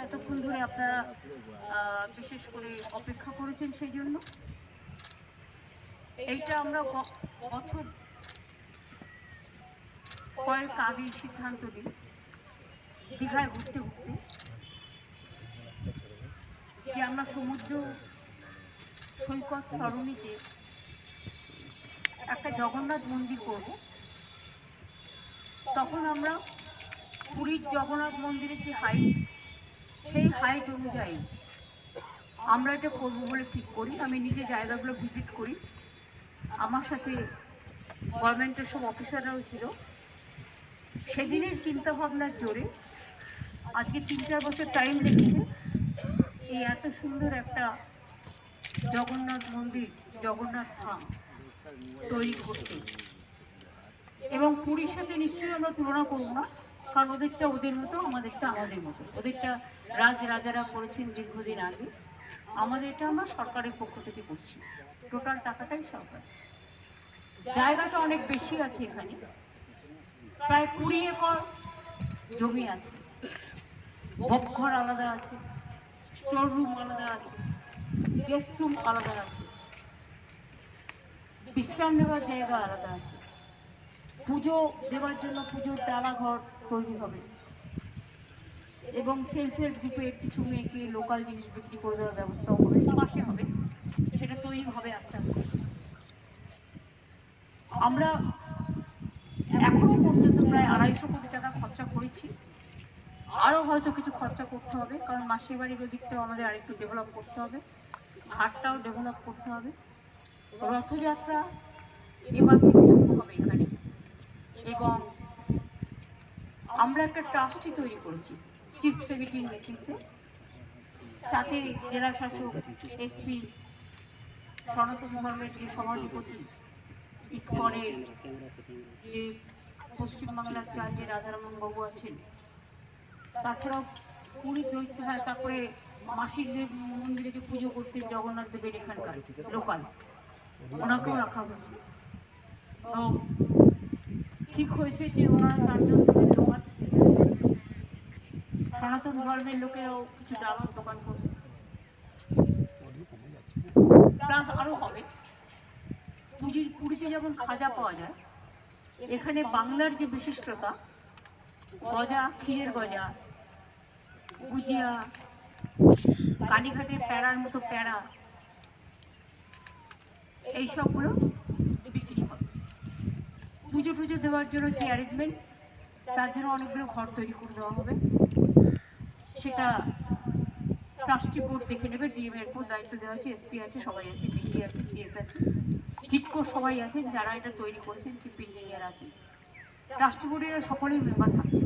এতক্ষণ ধরে আপনারা বিশেষ করে অপেক্ষা করেছেন সেই জন্য। এইটা আমরা বছর কয়েক আগে সিদ্ধান্ত নিই দীঘায় ঘুরতে ঘুরতে যে আমরা সমুদ্র সৈকত সরণিতে একটা জগন্নাথ মন্দির করব। তখন আমরা পুরীর জগন্নাথ মন্দিরের যে হাইট, সেই হাইট অনুযায়ী আমরা এটা করবো বলে ঠিক করি। আমি নিজে জায়গাগুলো ভিজিট করি, আমার সাথে গভর্নমেন্টের সব অফিসাররাও ছিল। সেদিনের চিন্তা ভাবনার জোরে আজকে 3-4 বছর টাইম লেগেছে এই এত সুন্দর একটা জগন্নাথ মন্দির, জগন্নাথ ধাম তৈরি করতে। এবং পুরীর সাথে নিশ্চয়ই আমরা তুলনা করবো না, কারণ ওদেরটা ওদের মতো, আমাদেরটা আমাদের মতো। ওদেরটা রাজারা করেছেন দীর্ঘদিন আগে, আমাদের এটা আমরা সরকারের পক্ষ থেকে করছি। টোটাল টাকাটাই সরকার। জায়গাটা অনেক বেশি আছে, এখানে প্রায় 20 একর জমি আছে। ভোগঘর আলাদা আছে, স্টোর রুম আলাদা আছে, গেস্ট রুম আলাদা আছে, বিশ্রাম নেওয়ার জায়গা আলাদা আছে, পুজো দেওয়ার জন্য পুজোর ডালাঘর তৈরি হবে, এবং সেলফ হেল্প গ্রুপের কিছু মেয়েকে লোকাল জিনিস বিক্রি করে দেওয়ার ব্যবস্থাও হবে, পাশে হবে, সেটা তৈরি হবে আস্তে আস্তে। আমরা এখনো পর্যন্ত প্রায় 250 কোটি টাকা খরচা করেছি। আরও হয়তো কিছু খরচা করতে হবে, কারণ মাসির বাড়ির ওদিকটাও আমাদের আরেকটু ডেভেলপ করতে হবে, ঘাটটাও ডেভেলপ করতে হবে। রথযাত্রা এবার থেকে শুরু হবে এখানে, এবং আমরা একটা ট্রাস্টি তৈরি করেছি চিফ সেক্রেটারির নেতৃত্বে। তাতে জেলা শাসক, এসপি, সনাতন ধর্মের যে সভাধিপতি, ইসকনের যে পশ্চিমবাংলার চার্জে রাধারমন বাবু আছেন, তাছাড়াও পুরী দৈত্য, হয় তারপরে মাসির দেব মন্দিরে যে পুজো করতেন জগন্নাথ দেবের এখানকার লোকাল, ওনাকেও রাখা হয়েছে। তো ঠিক হয়েছে যে ওনারা 4 জন দোকান, সনাতন ধর্মের লোকেরাও কিছু ডালার দোকান করছে, প্লাস আরও হবে। পুরীতে যেমন খাজা পাওয়া যায়, এখানে বাংলার যে বিশিষ্টতা, গজা, ক্ষীরের গজা, গুজিয়া, কালীঘাটের প্যাড়ার মতো প্যাড়া, এইসবগুলো বিক্রি হবে। পুজো টুজো দেওয়ার জন্য যে অ্যারেঞ্জমেন্ট, তার জন্য অনেকগুলো ঘর তৈরি করে দেওয়া হবে। সেটা ট্রাস্টি বোর্ড দেখে নেবে, ডিএম এর উপর দায়িত্ব দেওয়া আছে, এসপি আছে, সবাই আছে, ডিসি আছে, সিএস আছে, হিটকো সবাই আছেন, যারা এটা তৈরি করেছেন, চিফ ইঞ্জিনিয়ার আছে, ট্রাস্টি বোর্ডের সকলেই মেম্বার থাকছে।